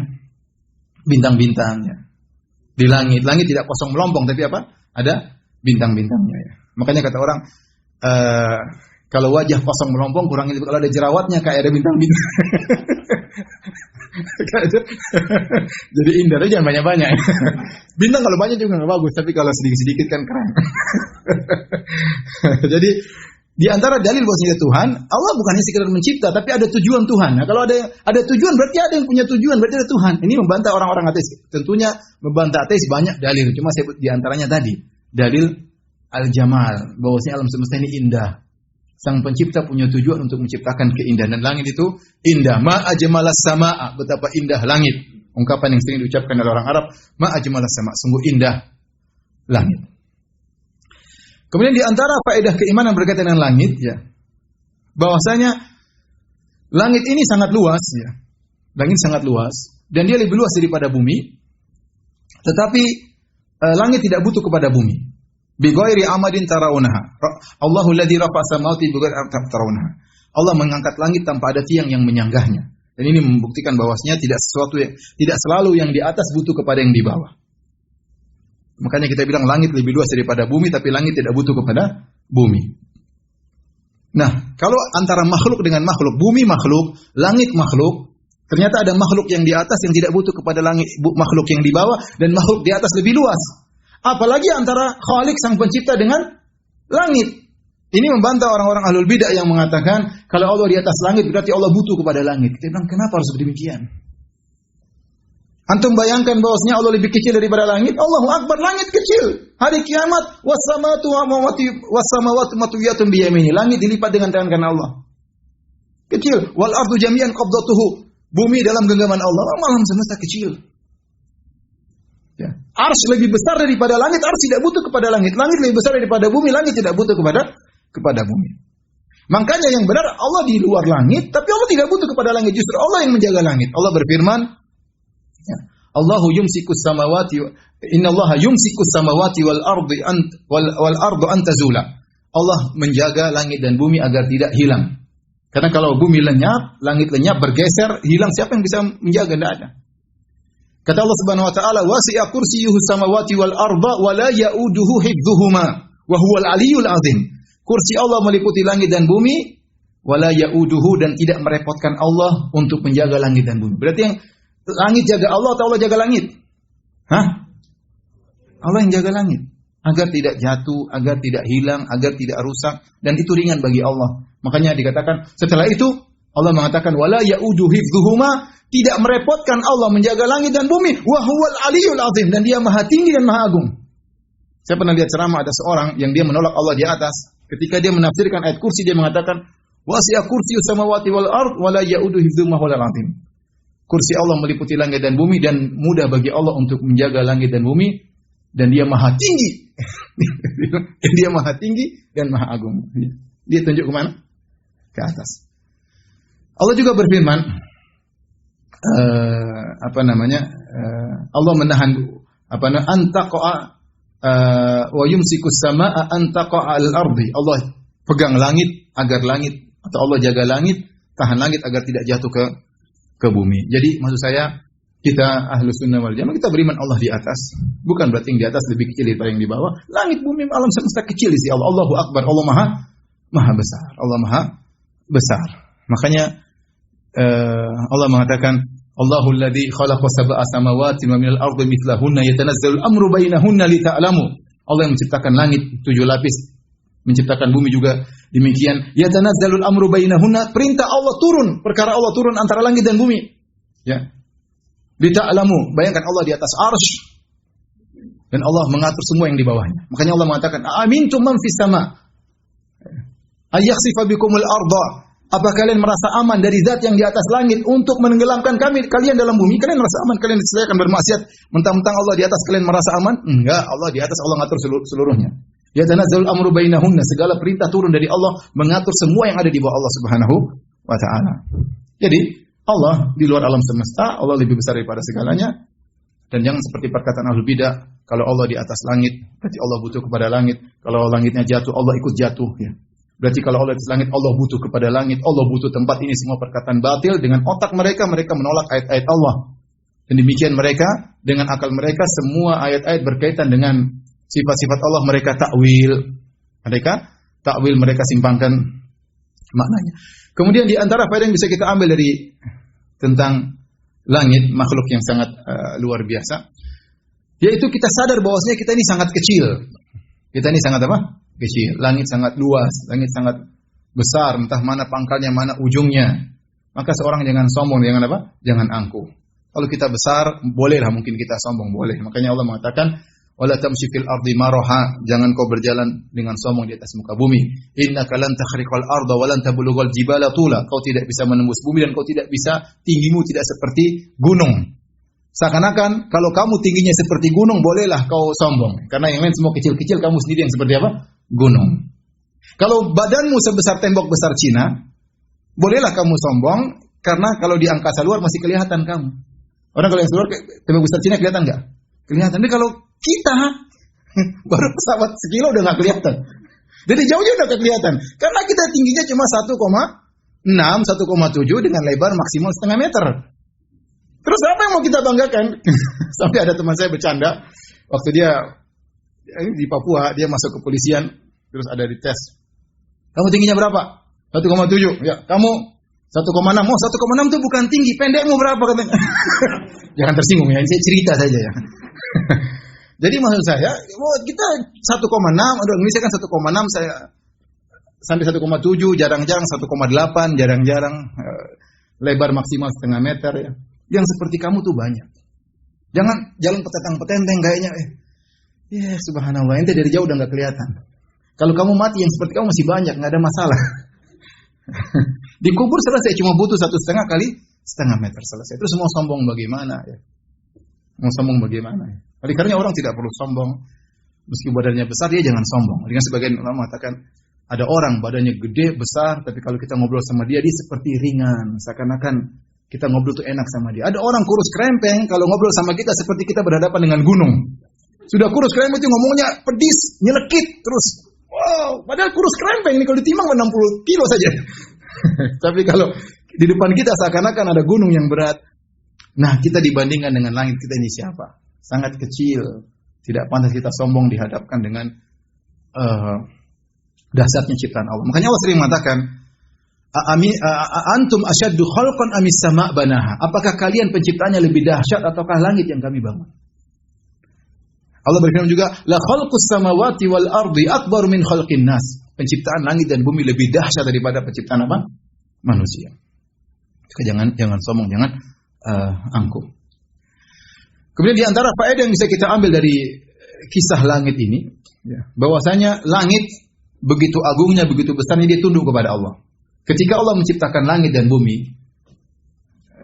Bintang-bintangnya di langit. Langit tidak kosong melompong, tapi apa? Ada bintang-bintangnya. Ya. Makanya kata orang, kalau wajah kosong melompong kurang itu, kalau ada jerawatnya kayak ada bintang-bintang. Jadi indah, jangan banyak-banyak. Bintang kalau banyak juga nggak bagus, tapi kalau sedikit-sedikit kan keren. Jadi di antara dalil bahwasanya Tuhan, Allah bukan hanya sekedar mencipta, tapi ada tujuan Tuhan. Nah, kalau ada tujuan, berarti ada yang punya tujuan, berarti ada Tuhan. Ini membantah orang-orang ateis. Tentunya membantah ateis banyak dalil. Cuma saya sebut di antaranya tadi, dalil al-jamal, bahwasanya alam semesta ini indah. Sang pencipta punya tujuan untuk menciptakan keindahan. Dan langit itu indah. Ma ajmalas samaa, betapa indah langit. Ungkapan yang sering diucapkan oleh orang Arab, ma ajmalas samaa, sungguh indah langit. Kemudian di antara faedah keimanan berkaitan dengan langit, ya, bahwasanya langit ini sangat luas, ya. Langit sangat luas dan dia lebih luas daripada bumi. Tetapi langit tidak butuh kepada bumi. Bi ghairi amadin tarawunaha. Allahu alladzi rafa'a samawati bi ghairi amadin tarawunaha. Allah mengangkat langit tanpa ada tiang yang menyanggahnya. Dan ini membuktikan bahwasanya tidak selalu yang di atas butuh kepada yang di bawah. Makanya kita bilang langit lebih luas daripada bumi, tapi langit tidak butuh kepada bumi. Nah, kalau antara makhluk dengan makhluk, bumi makhluk, langit makhluk, ternyata ada makhluk yang di atas yang tidak butuh kepada langit, makhluk yang di bawah, dan makhluk di atas lebih luas. Apalagi antara Khalik sang pencipta dengan langit. Ini membantah orang-orang ahlul bidah yang mengatakan kalau Allah di atas langit berarti Allah butuh kepada langit. Kita bilang kenapa harus demikian? Antum bayangkan bahwasanya Allah lebih kecil daripada langit. Allahu Akbar, langit kecil. Hari kiamat was-samawati matwiyatun bi yamini. Langit dilipat dengan tangan kanan Allah. Kecil. Wal ardu jami'an qabdatuhu. Bumi dalam genggaman Allah. Alam semesta kecil. Ya. Arsy lebih besar daripada langit. Arsy tidak butuh kepada langit. Langit lebih besar daripada bumi. Langit tidak butuh kepada bumi. Makanya yang benar Allah di luar langit, tapi Allah tidak butuh kepada langit. Justru Allah yang menjaga langit. Allah berfirman, Allahu yumsikus samawati innallaha yumsikus samawati wal ardu an tazula. Allah menjaga langit dan bumi agar tidak hilang. Karena kalau bumi lenyap, langit lenyap, bergeser, hilang, siapa yang bisa menjaga? Tidak ada. Kata Allah Subhanahu wa taala, wasi'a kursiyyuhu samawati wal arda wa la ya'uduhu hifdhuhuma wa huwal aliyyul azim. Kursi Allah meliputi langit dan bumi, wa la ya'uduhu, dan tidak merepotkan Allah untuk menjaga langit dan bumi. Berarti yang langit jaga Allah atau Allah jaga langit? Hah? Allah yang jaga langit. Agar tidak jatuh, agar tidak hilang, agar tidak rusak. Dan itu ringan bagi Allah. Makanya dikatakan, setelah itu, Allah mengatakan, وَلَا يَؤُدُ حِفْظُهُمَا, tidak merepotkan Allah menjaga langit dan bumi. وَهُوَ الْعَلِيُّ الْعَظِيمُ, dan dia maha tinggi dan maha agung. Saya pernah lihat ceramah ada seorang yang dia menolak Allah di atas. Ketika dia menafsirkan ayat kursi, dia mengatakan, وَسِعَ كُرْسِيُّ السَّمَاوَاتِ وَالْأَرْضِ وَلَا يَؤُدُ حِفْظُهُمَا وَهُوَ الْعَظِيمُ. Kursi Allah meliputi langit dan bumi dan mudah bagi Allah untuk menjaga langit dan bumi, dan dia maha tinggi. Dia maha tinggi dan maha agung. Dia tunjuk ke mana? Ke atas. Allah juga berfirman, Allah menahan Antaqa'a wa yumsikus samaa'a antaqa'a al-ardi. Allah pegang langit agar langit, atau Allah jaga langit, tahan langit agar tidak jatuh ke bumi. Jadi maksud saya, kita ahlu sunnah wal jamaah, kita beriman Allah di atas. Bukan berarti yang di atas lebih kecil daripada yang di bawah. Langit, bumi, alam semesta kecil di sisi Allah. Allahu Akbar. Allah maha besar. Allah maha besar. Makanya Allah mengatakan, Allahul ladzi khalaqa sab'a samawati wa minal ardi mithlahunna yatanazzalul amru bainahunna lita'lamu. Allah yang menciptakan langit 7 lapis, menciptakan bumi juga demikian. Yatanazzalul amru bainahunna, perintah Allah turun, perkara Allah turun antara langit dan bumi. Ya. Lita'lamu, bayangkan Allah di atas arsy dan Allah mengatur semua yang di bawahnya. Makanya Allah mengatakan, "Amintum man fis sama' ayakhsifa bikumul arda." Apa kalian merasa aman dari zat yang di atas langit untuk menenggelamkan kalian dalam bumi? Kalian merasa aman? Kalian akan bermaksiat mentang-mentang Allah di atas, kalian merasa aman? Enggak, Allah di atas, Allah ngatur seluruhnya. Ya tanazzalul amru bainahunna, segala perintah turun dari Allah mengatur semua yang ada di bawah Allah Subhanahu wa taala. Jadi, Allah di luar alam semesta, Allah lebih besar daripada segalanya. Dan jangan seperti perkataan ahlul bidah, kalau Allah di atas langit, berarti Allah butuh kepada langit. Kalau langitnya jatuh, Allah ikut jatuh, ya. Berarti kalau Allah di atas langit, Allah butuh kepada langit, Allah butuh tempat. Ini semua perkataan batil. Dengan otak mereka menolak ayat-ayat Allah. Dan demikian mereka, dengan akal mereka, semua ayat-ayat berkaitan dengan sifat-sifat Allah, mereka takwil. Mereka simpangkan maknanya. Kemudian di antara faedah yang bisa kita ambil dari tentang langit, makhluk yang sangat luar biasa, yaitu kita sadar bahwasanya kita ini sangat kecil. Kita ini sangat apa? Kecil. Langit sangat luas, langit sangat besar, entah mana pangkalnya, mana ujungnya. Maka seorang jangan sombong, jangan apa? Jangan angkuh. Kalau kita besar, bolehlah mungkin kita sombong, boleh. Makanya Allah mengatakan, "Wala tamshi fil ardi maraha." Jangan kau berjalan dengan sombong di atas muka bumi. Innaka lan takhriqal arda wa lan tablughal jibala tula. Kau tidak bisa menembus bumi dan kau tidak bisa, tinggimu tidak seperti gunung. Seakan-akan kalau kamu tingginya seperti gunung, bolehlah kau sombong. Karena yang lain semua kecil-kecil, kamu sendiri yang seperti apa? Gunung. Kalau badanmu sebesar tembok besar Cina, bolehlah kamu sombong, karena kalau di angkasa luar masih kelihatan kamu. Orang kalau yang keluar tembok besar Cina kelihatan nggak? Kelihatan. Tapi kalau kita baru pesawat sekilo udah nggak kelihatan. Jadi jauhnya udah kelihatan. Karena kita tingginya cuma 1,6, 1,7 dengan lebar maksimal setengah meter. Terus apa yang mau kita banggakan? Sampai ada teman saya bercanda waktu dia di Papua, dia masuk kepolisian, terus ada dites. Kamu tingginya berapa? 1,7. Ya, kamu 1,6. Oh, 1,6 itu bukan tinggi, pendekmu berapa katanya? Jangan tersinggung ya, ini saya cerita saja ya. Jadi maksud saya, kita 1,6, aduh Indonesia kan 1,6, saya sampai 1,7, jarang-jarang 1,8, jarang-jarang lebar maksimal setengah meter ya. Yang seperti kamu tuh banyak. Jangan jalan petentang-petenteng kayaknya. Ya subhanallah, ente dari jauh udah nggak kelihatan. Kalau kamu mati yang seperti kamu masih banyak, nggak ada masalah. Dikubur selesai, cuma butuh 1,5 kali setengah meter selesai. Terus mau sombong bagaimana ya? Mau sombong bagaimana ya? Oleh karena orang tidak perlu sombong. Meski badannya besar, dia jangan sombong. Dengan sebagian ulama mengatakan, ada orang badannya gede, besar, tapi kalau kita ngobrol sama dia seperti ringan. Seakan-akan kita ngobrol tuh enak sama dia. Ada orang kurus krempeng, kalau ngobrol sama kita seperti kita berhadapan dengan gunung. Sudah kurus krempeng itu ngomongnya pedis, nyelekit terus. Wow, padahal kurus krempeng ini kalau ditimbang 60 kilo saja. Tapi kalau di depan kita seakan-akan ada gunung yang berat. Nah, kita dibandingkan dengan langit, kita ini siapa? Sangat kecil. Tidak pantas kita sombong dihadapkan dengan dahsyatnya ciptaan Allah. Makanya Allah sering mengatakan, antum asyaddu khalqan amis sama' banaha. Apakah kalian penciptaannya lebih dahsyat ataukah langit yang kami bangun? Allah berfirman juga, la khalqus samawati wal ardi akbar min khalqin nas. Penciptaan langit dan bumi lebih dahsyat daripada penciptaan apa? Manusia. Jangan sombong, jangan angkuh. Kemudian di antara faedah yang bisa kita ambil dari kisah langit ini, ya, bahwasanya langit begitu agungnya, begitu besarnya, dia tunduk kepada Allah. Ketika Allah menciptakan langit dan bumi,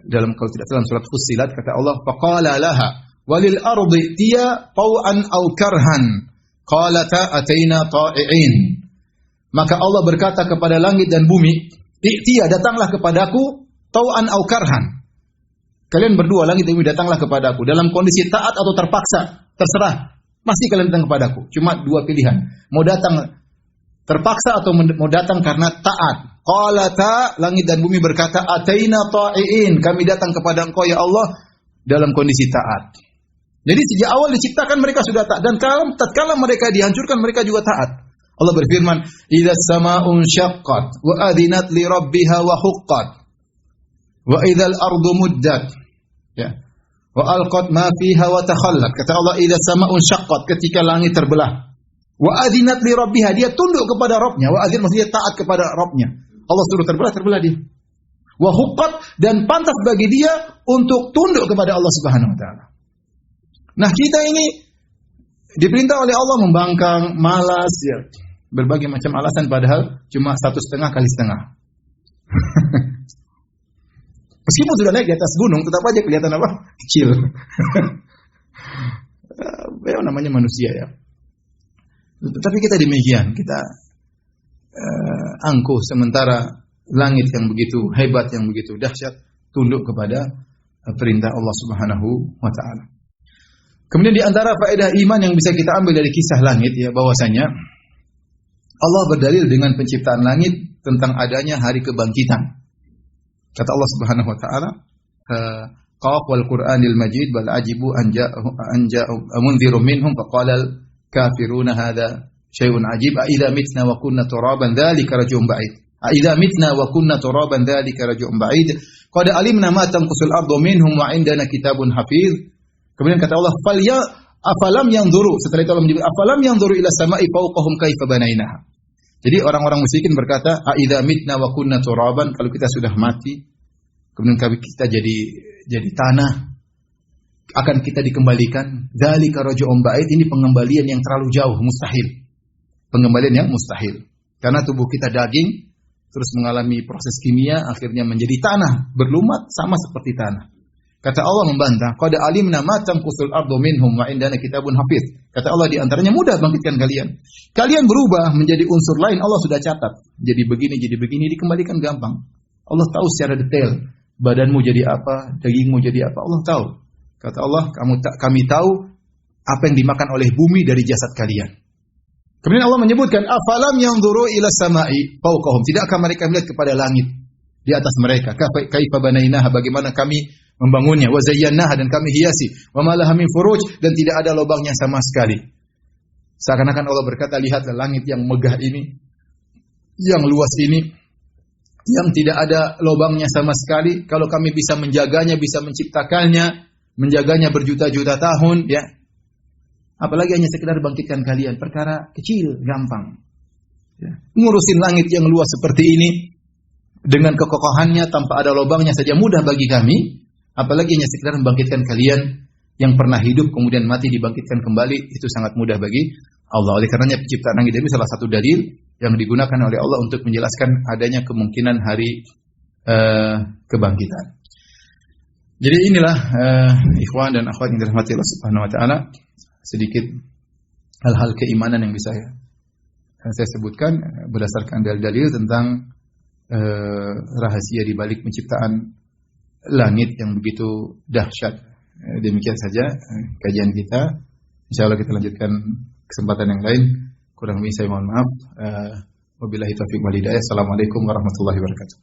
kalau tidak salah surat Fussilat, kata Allah, faqala laha walil ardi tiya taw'an aw karhan qalata ataina ta'i'in. Maka Allah berkata kepada langit dan bumi, tiya, datanglah kepadaku, taw'an aw karhan. Kalian berdua, langit dan bumi, datanglah kepadaku dalam kondisi taat atau terpaksa. terserah. Masih kalian datang kepadaku. Cuma dua pilihan. Mau datang terpaksa atau mau datang karena taat. Qalata, langit dan bumi berkata, ataina ta'iin. Kami datang kepada Engkau ya Allah dalam kondisi taat. Jadi sejak awal diciptakan mereka sudah taat, dan tatkala mereka dihancurkan mereka juga taat. Allah berfirman, "Idza as-samaa'u syaqqat wa adzinat li rabbiha wa huqqat wa idzal ardu muddat." Ya. Wa alqat ma fiha wa takhallat. Kata Allah, "Idza as-samaa'u syaqqat," ketika langit terbelah. Wa adzinat li rabbiha, dia tunduk kepada Rabbnya. Wa adzin maksudnya taat kepada Rabbnya. Allah suruh terbelah dia. Wa huqqat, dan pantas bagi dia untuk tunduk kepada Allah Subhanahu wa taala. Nah, kita ini diperintah oleh Allah membangkang, malas, ya. Berbagai macam alasan, padahal cuma 1,5 kali setengah. Meskipun sudah naik di atas gunung, tetap aja kelihatan apa? Kecil. Ya, namanya manusia ya. Tapi kita demikian, kita angkuh sementara langit yang begitu hebat, yang begitu dahsyat, tunduk kepada perintah Allah Subhanahu wa taala. Kemudian di antara faedah iman yang bisa kita ambil dari kisah langit, ya, bahwasanya Allah berdalil dengan penciptaan langit tentang adanya hari kebangkitan. Kata Allah Subhanahu wa taala, "Qaf wal Qur'anil Majid bal ajibu an ja'u munzirun minhum faqala al kafiruna hadza syai'un ajib a idza mitna wa kunna turaban dzalika raj'un ba'id. A idza mitna wa kunna turaban dzalika raj'un ba'id. Qad alimna ma tanqusul ardu minhum wa 'indana kitabun hafiz." Kemudian kata Allah, afalam yanzuru, setelah itu Allah menyebut afalam yanzuru ila sama'i fawqahum kaifa banainaha. Jadi orang-orang musyrikin berkata, a idza mitna wa kunna turaban, kalau kita sudah mati, kemudian kita jadi tanah, akan kita dikembalikan. Dzalika raj'un ba'id, ini pengembalian yang terlalu jauh, mustahil. Pengembalian yang mustahil. Karena tubuh kita daging, terus mengalami proses kimia, akhirnya menjadi tanah, berlumat sama seperti tanah. Kata Allah membantah, qad alimna ma tanqusul ardu minhum wa indana kitabun hafiz. Kata Allah, di antaranya mudah bangkitkan kalian. Kalian berubah menjadi unsur lain, Allah sudah catat. Jadi begini, dikembalikan gampang. Allah tahu secara detail badanmu jadi apa, dagingmu jadi apa, Allah tahu. Kata Allah, kami tahu apa yang dimakan oleh bumi dari jasad kalian. Kemudian Allah menyebutkan, afalam yanzuru ila sama'i fawqahum. Tidakkah mereka melihat kepada langit di atas mereka? Kaifa banainaha, bagaimana kami membangunnya, wa zayyanaha, dan kami hiasi, wa ma laha min furuj, dan tidak ada lubangnya sama sekali. Seakan-akan Allah berkata, lihatlah langit yang megah ini, yang luas ini, yang tidak ada lubangnya sama sekali. Kalau kami bisa menjaganya, bisa menciptakannya, menjaganya berjuta-juta tahun, ya. Apalagi hanya sekedar bangkitkan kalian, perkara kecil, gampang. Ya. Ngurusin langit yang luas seperti ini dengan kekokohannya tanpa ada lubangnya saja mudah bagi kami. Apalagi hanya sekedar membangkitkan kalian yang pernah hidup kemudian mati dibangkitkan kembali, itu sangat mudah bagi Allah. Oleh karenanya penciptaan langit ini salah satu dalil yang digunakan oleh Allah untuk menjelaskan adanya kemungkinan hari kebangkitan. Jadi inilah ikhwan dan akhwat yang dirahmati Allah Subhanahu wa taala, sedikit hal-hal keimanan yang bisa saya sebutkan berdasarkan dalil-dalil tentang rahasia di balik penciptaan langit yang begitu dahsyat. Demikian saja kajian kita. Insyaallah kita lanjutkan kesempatan yang lain. Kurang lebih saya mohon maaf. Wabillahi taufiq wal hidayah. Assalamualaikum warahmatullahi wabarakatuh.